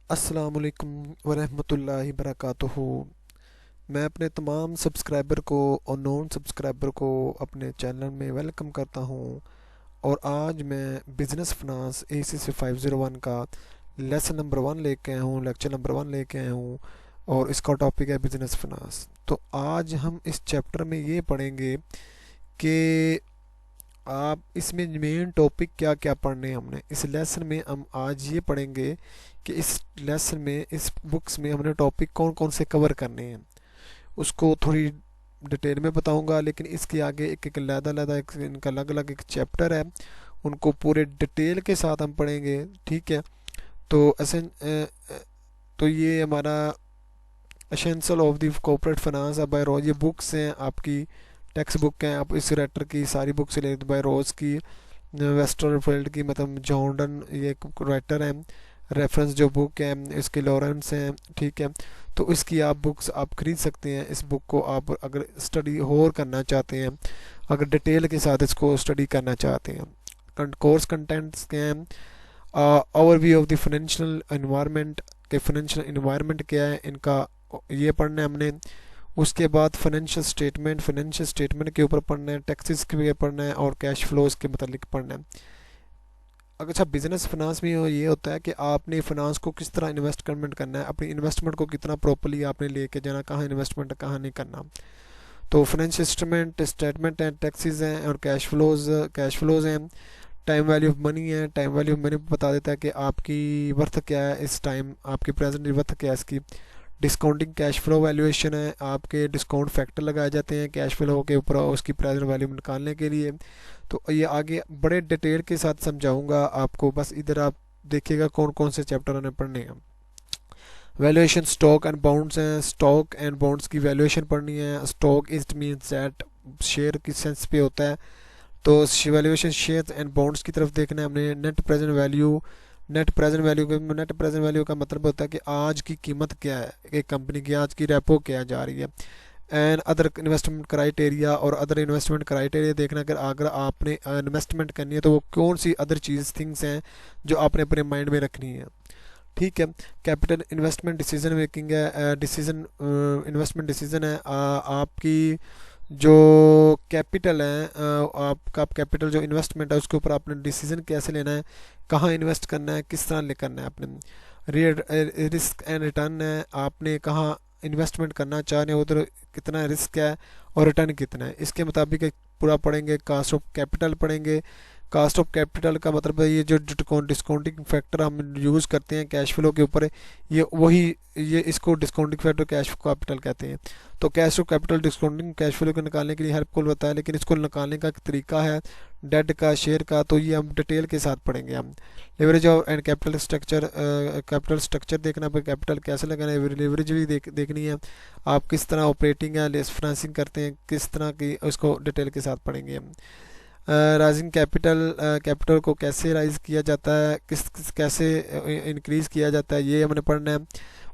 अस्सलामुअलैकुम वरहमतुल्लाहि बरकातुहू। मैं अपने तमाम सब्सक्राइबर को और नॉन सब्सक्राइबर को अपने चैनल में वेलकम करता हूं। और आज मैं बिज़नेस फिनांस ACC501 का लेसन नंबर 1 लेके आया हूँ, लेक्चर नंबर 1 लेके आया हूँ और इसका टॉपिक है बिज़नेस फिनांस। तो आज हम इस चैप्टर में ये पढ़ेंगे कि आप इसमें मेन टॉपिक क्या क्या पढ़ने हैं। हमने इस लेसन में हम आज ये पढ़ेंगे कि इस लेसन में, इस बुक्स में हमने टॉपिक कौन कौन से कवर करने हैं, उसको थोड़ी डिटेल में बताऊंगा। लेकिन इसके आगे एक एक अलग-अलग इनका अलग अलग एक चैप्टर है, उनको पूरे डिटेल के साथ हम पढ़ेंगे। ठीक है, तो तो ये हमारा essential of the corporate finance by Ross, ये बुक्स हैं आपकी टेक्स्ट बुक हैं। आप इस राइटर की सारी बुक्स ले, बाय रोज की, वेस्टरफील्ड की, मतलब जॉर्डन ये राइटर हैं। रेफरेंस जो बुक है इसके लॉरेंस हैं। ठीक है, तो इसकी आप बुक्स आप खरीद सकते हैं। इस बुक को आप अगर स्टडी और करना चाहते हैं, अगर डिटेल के साथ इसको स्टडी करना चाहते हैं। कोर्स कंटेंट्स के हैं, overview of the financial environment के, फाइनेंशियल एनवायरनमेंट क्या है इनका, ये पढ़ना है हमने। उसके बाद फाइनेंशियल स्टेटमेंट के ऊपर पढ़ना है, टैक्सेस के लिए पढ़ना है और कैश फ्लोज के मतलब पढ़ना है। अच्छा, बिजनेस फाइनेंस में ये होता है कि आपने फाइनेंस को किस तरह इन्वेस्टमेंट करना है, अपनी इन्वेस्टमेंट को कितना प्रॉपर्ली आपने लेके जाना, कहाँ इन्वेस्टमेंट कहाँ नहीं करना। तो फाइनेंशियल स्टेटमेंट हैं, टैक्सेस हैं और कैश फ्लोज हैं। टाइम वैल्यू ऑफ मनी है, टाइम वैल्यू ऑफ मनी बता देता है कि आपकी वर्थ क्या है इस टाइम, आपकी प्रेजेंट वर्थ क्या है इसकी। डिस्काउंटिंग कैश फ्लो वैल्यूएशन है, आपके डिस्काउंट फैक्टर लगाए जाते हैं कैश फ्लो के ऊपर उसकी प्रेजेंट वैल्यू निकालने के लिए। तो ये आगे बड़े डिटेल के साथ समझाऊंगा आपको, बस इधर आप देखिएगा कौन कौन से चैप्टर हमें पढ़ने हैं। वैल्यूएशन स्टॉक एंड बॉन्ड्स हैं, स्टॉक एंड बॉन्ड्स की वैल्यूएशन पढ़नी है। Stock is means that share की सेंस पे होता है, तो वैल्यूएशन शेयर एंड बॉन्ड्स की तरफ देखना है हमने। नेट प्रेजेंट वैल्यू का मतलब होता है कि आज की कीमत क्या है एक कंपनी की, आज की रेपो क्या जा रही है। एंड अदर इन्वेस्टमेंट क्राइटेरिया, और अदर इन्वेस्टमेंट क्राइटेरिया देखना कि अगर आपने इन्वेस्टमेंट करनी है तो वो कौन सी अदर थिंग्स हैं जो आपने अपने माइंड में रखनी है। ठीक है, कैपिटल इन्वेस्टमेंट डिसीजन मेकिंग है, इन्वेस्टमेंट डिसीजन है। आपकी जो कैपिटल है, आपका कैपिटल जो इन्वेस्टमेंट है उसके ऊपर आपने डिसीजन कैसे लेना है, कहाँ इन्वेस्ट करना है, किस तरह करना है आपने। रिस्क एंड रिटर्न है, आपने कहाँ इन्वेस्टमेंट करना चाह रहे हैं, उधर कितना रिस्क है और रिटर्न कितना है, इसके मुताबिक पूरा पढ़ेंगे। कास्ट ऑफ कैपिटल पढ़ेंगे। कास्ट ऑफ कैपिटल का मतलब है ये जो डिस्काउंटिंग फैक्टर हम यूज़ करते हैं कैश फ्लो के ऊपर, ये इसको डिस्काउंटिंग फैक्टर कैश कैपिटल कहते हैं। तो cash of capital discounting cash flow को निकालने के लिए हेल्पफुल होता है, लेकिन इसको निकालने का तरीका है डेट का, शेयर का, तो ये हम डिटेल के साथ पढ़ेंगे हम। लेवरेज और एंड कैपिटल स्ट्रक्चर देखना, पर कैपिटल कैसे लगाना है, लेवरेज भी देखनी है, आप किस तरह ऑपरेटिंग या फाइनेंसिंग करते हैं, किस तरह की, उसको डिटेल के साथ पढ़ेंगे हम। राइजिंग कैपिटल को कैसे राइज किया जाता है, कैसे इंक्रीज़ किया जाता है, ये हमने पढ़ना है।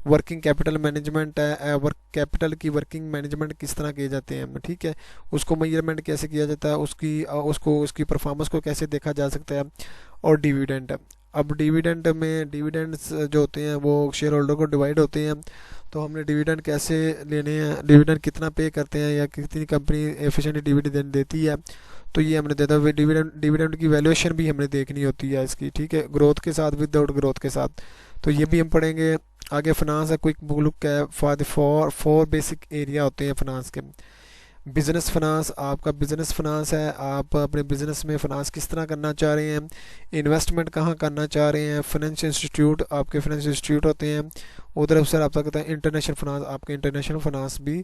वर्किंग कैपिटल मैनेजमेंट है, कैपिटल की वर्किंग मैनेजमेंट किस तरह किए जाते हैं। ठीक है, उसको मेजरमेंट कैसे किया जाता है, उसकी परफॉर्मेंस को कैसे देखा जा सकता है। और डिविडेंड, अब डिविडेंड्स जो होते हैं वो शेयर होल्डर को डिवाइड होते हैं, तो हमने डिविडेंड कैसे लेने हैं, डिविडेंड कितना पे करते हैं या कितनी कंपनी एफिशिएंटली डिविडेंड देती है, तो ये हमने देता है। डिविडेंड की वैल्यूएशन भी हमने देखनी होती है इसकी। ठीक है, ग्रोथ के साथ, विदाउट ग्रोथ के साथ, तो ये भी हम पढ़ेंगे। आगे फाइनेंस है, क्विक लुक है, फोर बेसिक एरिया होते हैं फाइनेंस के। बिजनेस फाइनेंस, आपका बिजनेस फाइनेंस है, आप अपने बिजनेस में फाइनेंस किस तरह करना चाह रहे हैं, इन्वेस्टमेंट कहाँ करना चाह रहे हैं। फाइनेंशियल इंस्टीट्यूट, आपके फाइनेंशियल इंस्टीट्यूट होते हैं, उधर सर आप कहते हैं इंटरनेशनल फाइनेंस, आपके इंटरनेशनल फाइनेंस भी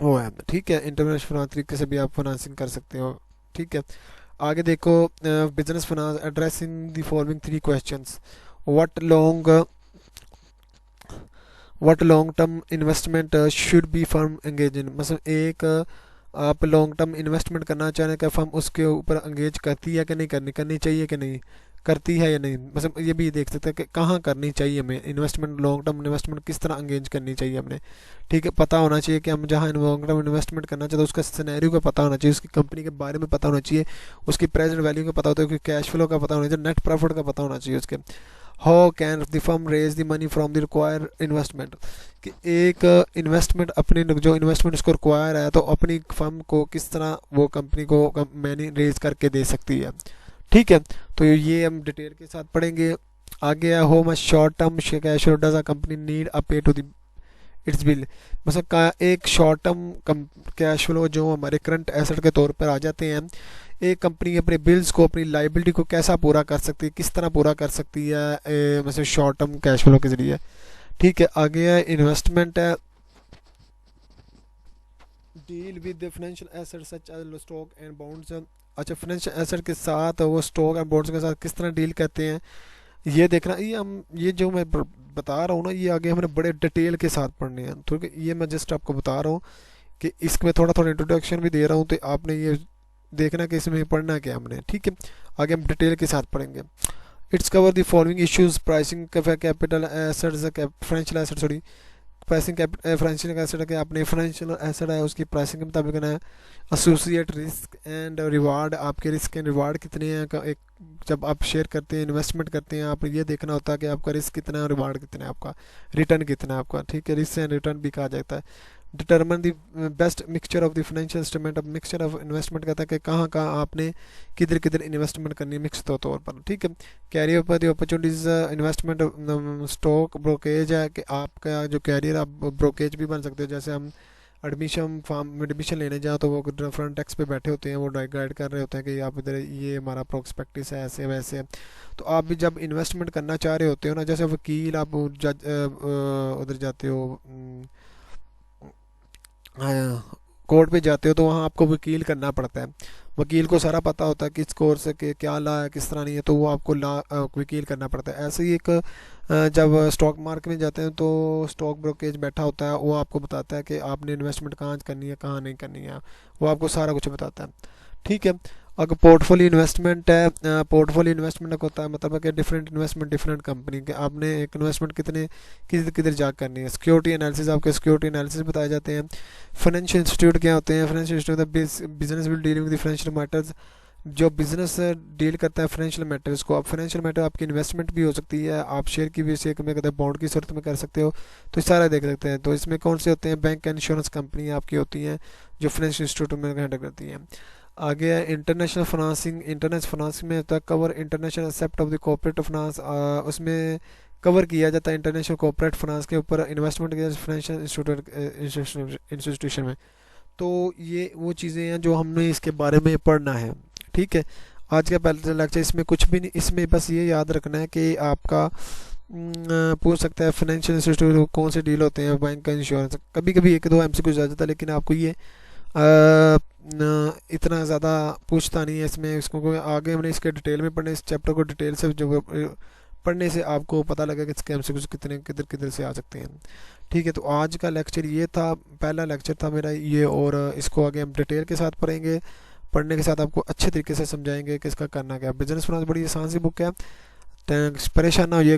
वो है। ठीक है, इंटरनेशनल फाइनेंस तरीके से भी आप फाइनेंसिंग कर सकते हो। ठीक है, आगे देखो, business finance addressing the following 3 questions. What long term investment should be firm engage in, मतलब एक आप लॉन्ग टर्म इन्वेस्टमेंट करना चाह रहे हैं, क्या फर्म उसके ऊपर एंगेज करती है कि नहीं, करनी चाहिए कि नहीं करती है या नहीं। मतलब ये भी देख सकते हैं कि कहाँ करनी चाहिए हमें इन्वेस्टमेंट, लॉन्ग टर्म इन्वेस्टमेंट किस तरह एंगेज करनी चाहिए हमने। ठीक है, पता होना चाहिए कि हम जहाँ लॉन्ग टर्म इन्वेस्टमेंट करना चाहते हैं उसका सिनेरियो का पता होना चाहिए, उसकी कंपनी के बारे में पता होना चाहिए, उसकी प्रेजेंट वैल्यू का पता होता है, उसकी कैश फ्लो का पता होना चाहिए, नेट प्रॉफिट का पता होना चाहिए उसके। How can the firm raise the money from the require investment, कि एक इन्वेस्टमेंट अपने जो इन्वेस्टमेंट उसको रिक्वायर है तो अपनी फर्म को किस तरह वो कंपनी को मनी रेज करके दे सकती है। ठीक है, तो ये हम डिटेल के साथ पढ़ेंगे। आगे है हो much short term cash flow does a company need a पे टू द इट्स बिल। मतलब का एक शॉर्ट टर्म कैश फ्लो जो हमारे करंट एसेट के तौर पर आ जाते हैं, एक कंपनी अपने बिल्स को, अपनी लाइबिलिटी को कैसा पूरा कर सकती है, किस तरह पूरा कर सकती है मतलब शॉर्ट टर्म कैश फ्लो के जरिए। ठीक है, आगे है इन्वेस्टमेंट है deal with financial asset such as stock and bonds. अच्छा, फाइनेंशियल एसेट के साथ वो स्टॉक एंड बॉन्ड्स के साथ किस तरह डील करते हैं ये देखना। ये जो मैं बता रहा हूँ ना, ये आगे हमने बड़े डिटेल के साथ पढ़ने हैं। तो ये मैं जस्ट आपको बता रहा हूँ कि इसमें थोड़ा थोड़ा इंट्रोडक्शन भी दे रहा हूँ, तो आपने ये देखना कि इसमें पढ़ना क्या हमने। ठीक है, आगे हम डिटेल के साथ पढ़ेंगे। Its cover the following issues pricing capital assets financial asset sorry pricing financial asset के अपने फाइनेंशियल एसेट है उसकी प्राइसिंग के मुताबिक ना है। एसोसिएट रिस्क एंड रिवार्ड, आपके रिस्क एंड रिवार्ड कितने हैं एक जब आप शेयर करते हैं, इन्वेस्टमेंट करते हैं, आप ये देखना होता है कि आपका रिस्क कितना है, रिवार्ड कितना है, आपका रिटर्न कितना है आपका। ठीक है, रिस्क एंड रिटर्न भी कहा जाता है। Determine the best mixture of the financial instrument, अब मिक्सचर ऑफ इन्वेस्टमेंट कहता है कि कहाँ कहाँ आपने किधर किधर इन्वेस्टमेंट करनी है मिक्स तौर पर। ठीक है, कैरियर पर the opportunities investment stock brokerage है कि आपका जो कैरियर आप ब्रोकेज भी बन सकते हो। जैसे हम एडमिशन लेने जाओ तो वो फ्रंट डेस्क पे बैठे होते हैं, वो गाइड कर रहे होते हैं कि आप इधर ये हमारा प्रोस्पेक्टिस है, ऐसे वैसे। तो आप भी जब इन्वेस्टमेंट करना चाह रहे होते हो ना, जैसे वकील आप जज उधर जाते हो, कोर्ट पे जाते हो तो वहाँ आपको वकील करना पड़ता है। वकील को सारा पता होता है किस कोर्स से के क्या ला है किस तरह नहीं है, तो वो आपको वकील करना पड़ता है। ऐसे ही एक जब स्टॉक मार्केट में जाते हैं तो स्टॉक ब्रोकेज बैठा होता है, वो आपको बताता है कि आपने इन्वेस्टमेंट कहाँ करनी है कहाँ नहीं करनी है, वो आपको सारा कुछ बताता है। ठीक है, अगर पोर्टफोलियो इन्वेस्टमेंट है, पोर्टफोलियो इन्वेस्टमेंट होता है मतलब है कि डिफरेंट इन्वेस्टमेंट डिफरेंट कंपनी के आपने एक इन्वेस्टमेंट कितने किधर किधर जा करनी है। सिक्योरिटी एनालिसिस, आपके सिक्योरिटी एनालिसिस बताए जाते हैं। फाइनेंशियल इंस्टीट्यूट क्या होते हैं, financial institute business will dealing with financial matters, जो बिजनेस डील करता है फाइनेंशियल मैटर्स को। आप फाइनेंशियल मैटर आपकी इन्वेस्टमेंट भी हो सकती है, आप शेयर की भी से में कहते हैं बॉन्ड की सूरत में कर सकते हो, तो सारा देख सकते हैं। तो इसमें कौन से होते हैं, बैंक इंश्योरेंस कंपनी आपकी होती हैं जो फाइनेंशियल इंस्टीट्यूट में हैंडल करती हैं। आगे है इंटरनेशनल फाइनेंसिंग, इंटरनेशनल फाइनेंसिंग में होता है cover international except of the corporate finance, उसमें कवर किया जाता है इंटरनेशनल कॉर्पोरेट फाइनेंस के ऊपर इन्वेस्टमेंट किया फाइनेंशियल इंस्टीट्यूशन में। तो ये वो चीज़ें हैं जो हमने इसके बारे में पढ़ना है। ठीक है, आज का पहला लेक्चर इसमें कुछ भी नहीं, इसमें बस ये याद रखना है कि आपका पूछ सकता है फाइनेंशियल इंस्टीट्यूट कौन से डील होते हैं, बैंक का इंश्योरेंस, कभी कभी एक दो एमसीक्यू आ जाता है, लेकिन आपको ये इतना ज़्यादा पूछता नहीं है इसमें। इसको आगे हमने इसके डिटेल में पढ़ने, इस चैप्टर को डिटेल से जो पढ़ने से आपको पता लगा कि इसके एमसीक्यूज कितने किधर किधर से आ सकते हैं। ठीक है, तो आज का लेक्चर ये था, पहला लेक्चर था मेरा ये, और इसको आगे हम डिटेल के साथ पढ़ेंगे, पढ़ने के साथ आपको अच्छे तरीके से समझाएंगे कि इसका करना क्या। बिजनेस फाइनेंस बड़ी आसान सी बुक है, परेशान ना होइए।